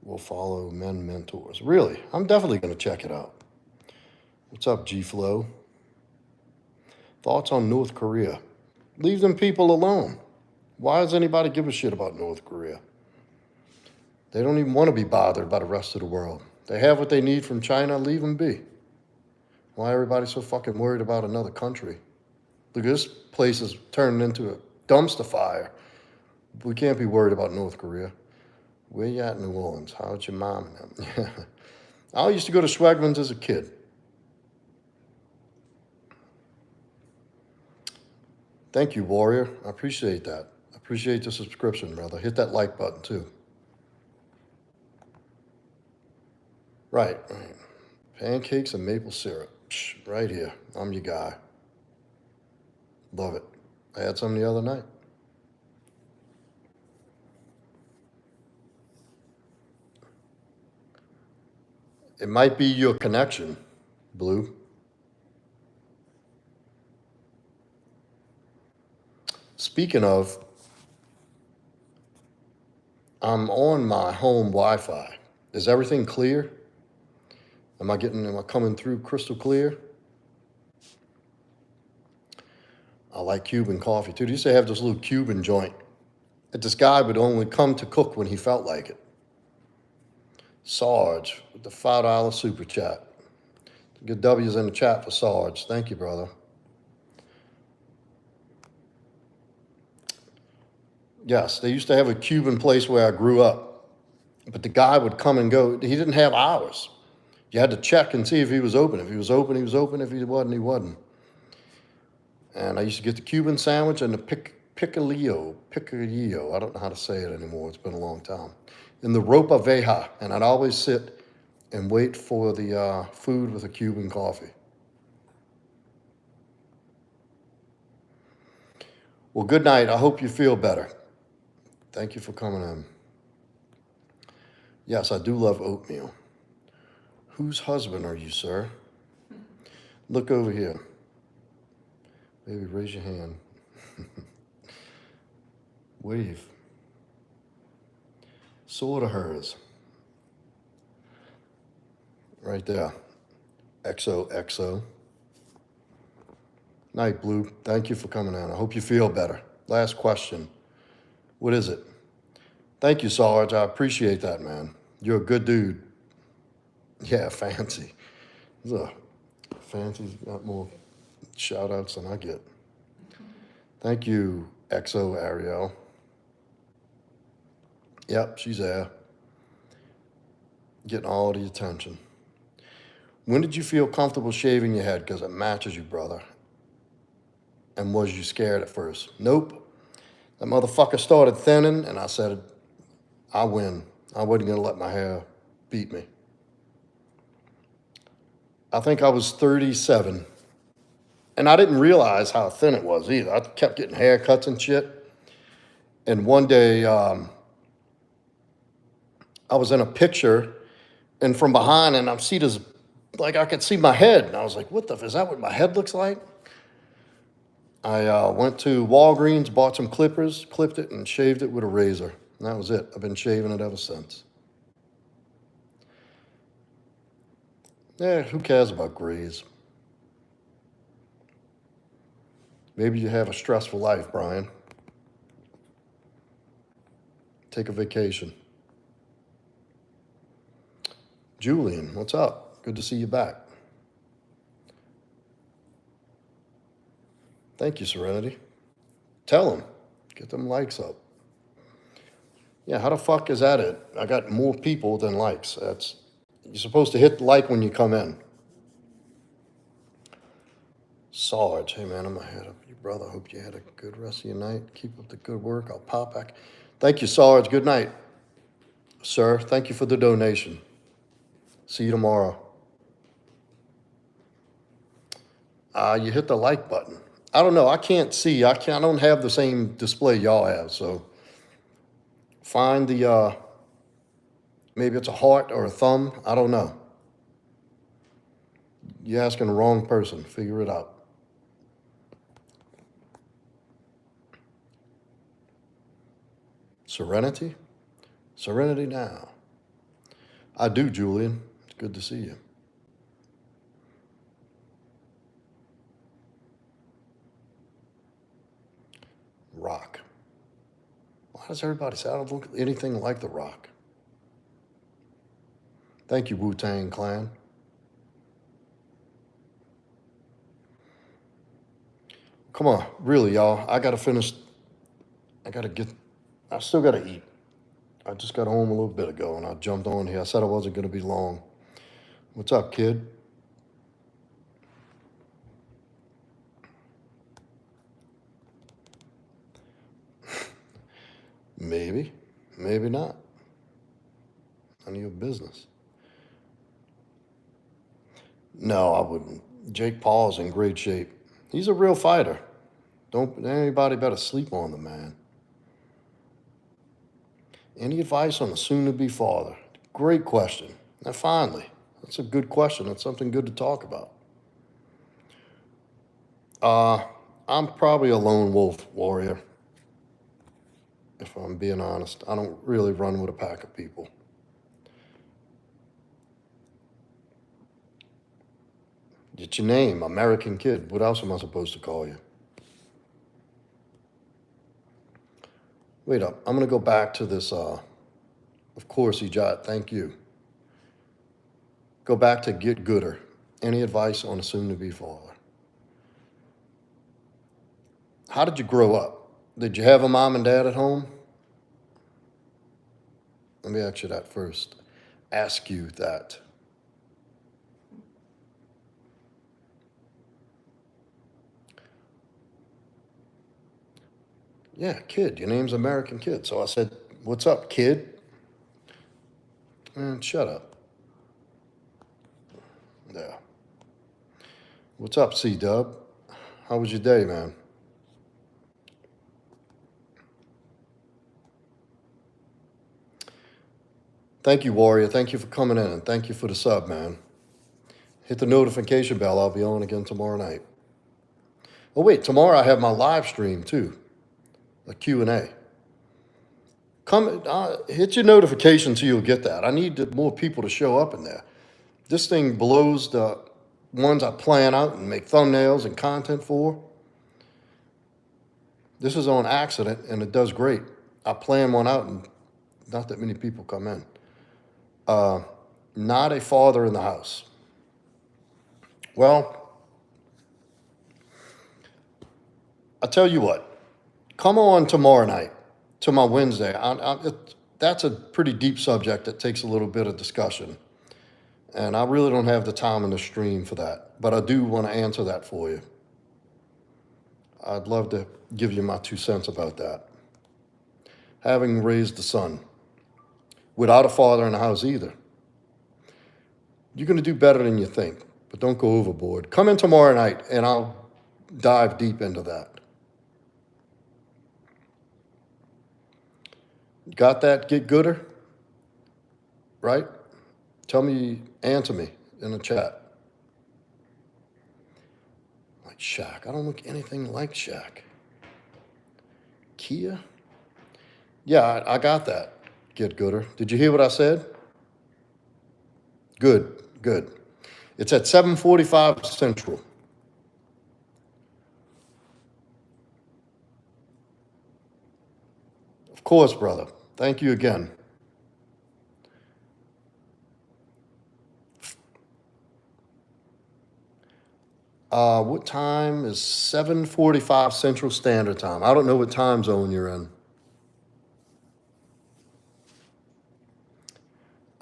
S1: will follow men mentors. Really, I'm definitely going to check it out. What's up, G-Flow? Thoughts on North Korea? Leave them people alone. Why does anybody give a shit about North Korea? They don't even want to be bothered by the rest of the world. They have what they need from China, leave them be. Why everybody so fucking worried about another country? Look, this place is turning into a dumpster fire. We can't be worried about North Korea. Where you at in New Orleans? How's your mom and them? I used to go to Schwegman's as a kid. Thank you, Warrior. I appreciate that. I appreciate the subscription, brother. Hit that like button, too. Right. Pancakes and maple syrup. Psh, right here. I'm your guy. Love it. I had some the other night. It might be your connection, Blue. Speaking of, I'm on my home Wi-Fi. Is everything clear? Am I coming through crystal clear? I like Cuban coffee too. They used to have this little Cuban joint that this guy would only come to cook when he felt like it. Sarge with the $5 super chat. Good W's in the chat for Sarge. Thank you, brother. Yes, they used to have a Cuban place where I grew up, but the guy would come and go. He didn't have hours. You had to check and see if he was open. If he was open, he was open. If he wasn't, he wasn't. And I used to get the Cuban sandwich and the picadillo. I don't know how to say it anymore. It's been a long time. And the ropa veja. And I'd always sit and wait for the food with a Cuban coffee. Well, good night. I hope you feel better. Thank you for coming in. Yes, I do love oatmeal. Whose husband are you, sir? Look over here. Baby, raise your hand. Wave. Sort of hers. Right there. XOXO. Night, Blue. Thank you for coming in. I hope you feel better. Last question. What is it? Thank you, Sarge. I appreciate that, man. You're a good dude. Yeah, fancy. Ugh. Fancy's got more shout outs than I get. Thank you, XO Ariel. Yep, she's there. Getting all the attention. When did you feel comfortable shaving your head? Because it matches you, brother. And was you scared at first? Nope. That motherfucker started thinning, and I said, I win. I wasn't going to let my hair beat me. I think I was 37. And I didn't realize how thin it was either. I kept getting haircuts and shit. And one day, I was in a picture, And from behind, and I see this, like I could see my head. And I was like, is that what my head looks like? I went to Walgreens, bought some clippers, clipped it, and shaved it with a razor. And that was it. I've been shaving it ever since. Yeah, who cares about grays? Maybe you have a stressful life, Brian. Take a vacation. Julian, what's up? Good to see you back. Thank you, Serenity. Tell them. Get them likes up. Yeah, how the fuck is that it? I got more people than likes. You're supposed to hit like when you come in. Sarge, hey man, I'm ahead of you, brother. Hope you had a good rest of your night. Keep up the good work. I'll pop back. Thank you, Sarge. Good night, sir. Thank you for the donation. See you tomorrow. You hit the like button. I don't know. I can't see. I don't have the same display y'all have. So find the maybe it's a heart or a thumb. I don't know. You're asking the wrong person. Figure it out. Serenity? Serenity now. I do, Julian. It's good to see you. Rock. Why does everybody say I don't look anything like The Rock? Thank you, Wu-Tang Clan. Come on, really, y'all. I gotta finish. I still gotta eat. I just got home a little bit ago and I jumped on here. I said I wasn't gonna be long. What's up, kid? Maybe, maybe not. None of your business. No, I wouldn't. Jake Paul's in great shape. He's a real fighter. Don't anybody better sleep on the man. Any advice on the soon-to-be father? Great question. Now, finally, that's a good question. That's something good to talk about. I'm probably a lone wolf warrior, if I'm being honest. I don't really run with a pack of people. It's your name, American Kid. What else am I supposed to call you? Wait up. I'm going to go back to this. Of course, Ejat. Thank you. Go back to get gooder. Any advice on a soon-to-be father? How did you grow up? Did you have a mom and dad at home? Let me ask you that first. Ask you that. Yeah, kid. Your name's American Kid. So I said, what's up, kid? And shut up. Yeah. What's up, C-Dub? How was your day, man? Thank you, Warrior. Thank you for coming in, and thank you for the sub, man. Hit the notification bell. I'll be on again tomorrow night. Oh, wait. Tomorrow I have my live stream, too. A Q&A. Come, hit your notification so you'll get that. I need more people to show up in there. This thing blows the ones I plan out and make thumbnails and content for. This is on accident, and it does great. I plan one out, and not that many people come in. Not a father in the house. Well, I'll tell you what. Come on tomorrow night to my Wednesday. That's a pretty deep subject that takes a little bit of discussion. And I really don't have the time in the stream for that. But I do want to answer that for you. I'd love to give you my 2 cents about that. Having raised a son without a father in the house either. You're going to do better than you think, but don't go overboard. Come in tomorrow night and I'll dive deep into that. Got that? Get gooder? Right? Tell me, answer me in the chat. Like Shaq. I don't look anything like Shaq. Kia? Yeah, I got that. Get gooder. Did you hear what I said? Good, good. It's at 7:45 Central. Of course, brother. Thank you again. What time is 7:45 Central Standard Time? I don't know what time zone you're in.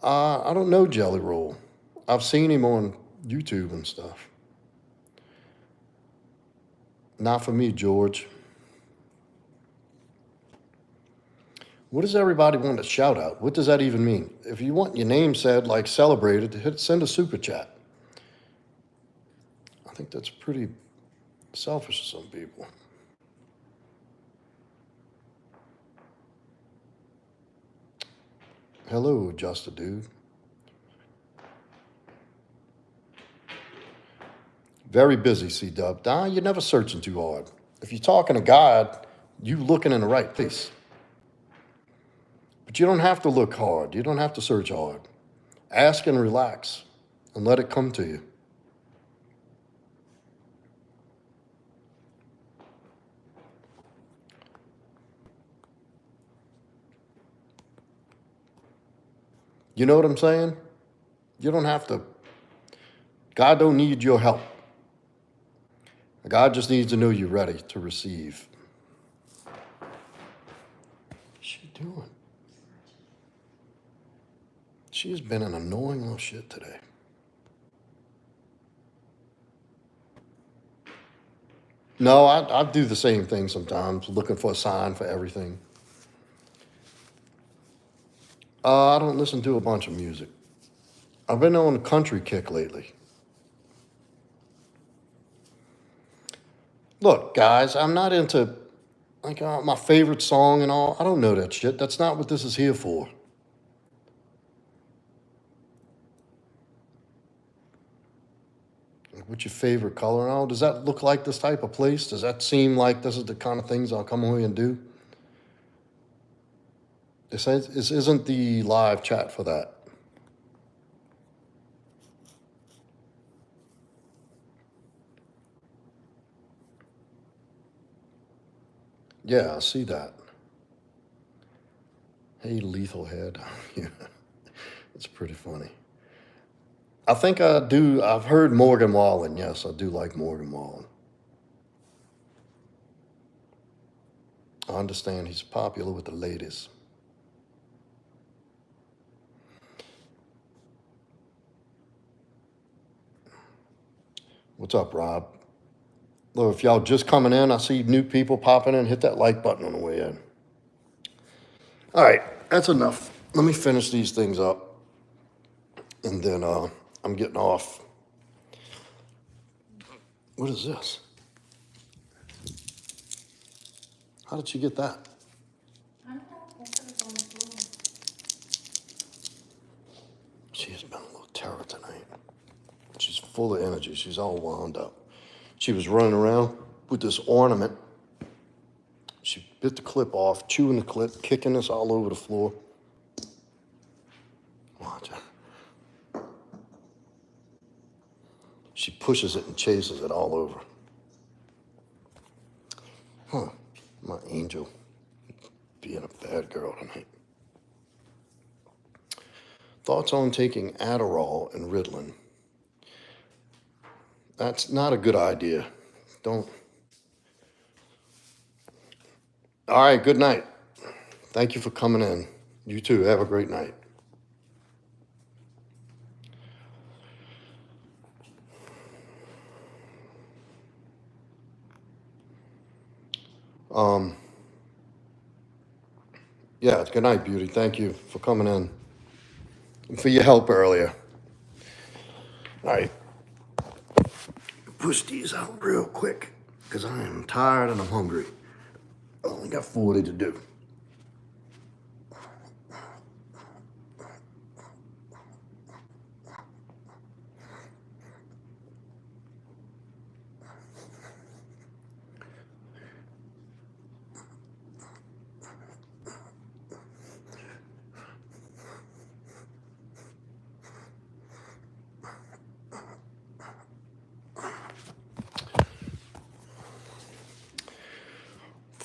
S1: I don't know Jelly Roll. I've seen him on YouTube and stuff. Not for me, George. What does everybody want to shout out? What does that even mean? If you want your name said, like celebrated, send a super chat. I think that's pretty selfish of some people. Hello, just a dude. Very busy, C-Dub. Nah, you're never searching too hard. If you're talking to God, you looking in the right place. But you don't have to look hard. You don't have to search hard. Ask and relax and let it come to you. You know what I'm saying? You don't have to. God don't need your help. God just needs to know you're ready to receive. What's she doing? She has been an annoying little shit today. No, I do the same thing sometimes, looking for a sign for everything. I don't listen to a bunch of music. I've been on a country kick lately. Look, guys, I'm not into like my favorite song and all. I don't know that shit. That's not what this is here for. Like, what's your favorite color and all? Does that look like this type of place? Does that seem like this is the kind of things I'll come over and do? This isn't the live chat for that. Yeah, I see that. Hey, Lethal Head. Yeah, it's pretty funny. I think I do. I've heard Morgan Wallen. Yes, I do like Morgan Wallen. I understand he's popular with the ladies. What's up, Rob? Look, if y'all just coming in, I see new people popping in. Hit that like button on the way in. All right, that's enough. Let me finish these things up, and then I'm getting off. What is this? How did she get that?
S2: I don't know. That's what it's on the floor.
S1: She has been a little terror tonight. She's full of energy. She's all wound up. She was running around with this ornament. She bit the clip off, chewing the clip, kicking us all over the floor. Watch her. She pushes it and chases it all over. Huh, my angel being a bad girl tonight. Thoughts on taking Adderall and Ritalin? That's not a good idea. Don't. All right, good night. Thank you for coming in. You too. Have a great night. Yeah, good night, Beauty. Thank you for coming in and for your help earlier. All right. Push these out real quick because I am tired and I'm hungry. I only got 40 to do.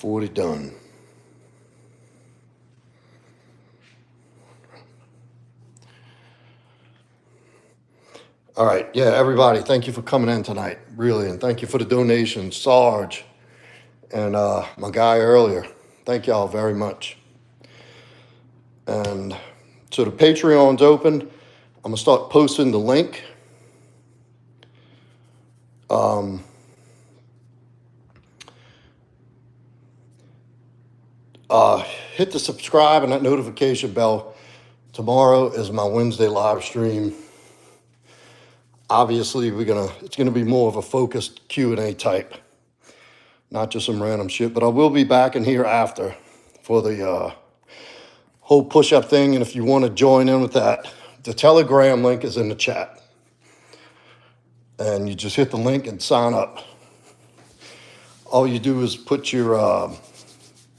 S1: 40 done. All right, yeah, everybody, thank you for coming in tonight, really, and thank you for the donations, Sarge, and my guy earlier. Thank y'all very much. And so the Patreon's open. I'm gonna start posting the link. Hit the subscribe and that notification bell. Tomorrow is my Wednesday live stream. Obviously, it's gonna be more of a focused Q&A type, not just some random shit. But I will be back in here after for the whole push-up thing. And if you want to join in with that, the Telegram link is in the chat, and you just hit the link and sign up. All you do is put your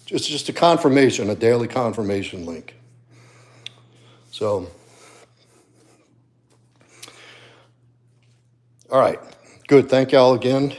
S1: it's just a confirmation, a daily confirmation link. So, all right, good. Thank y'all again.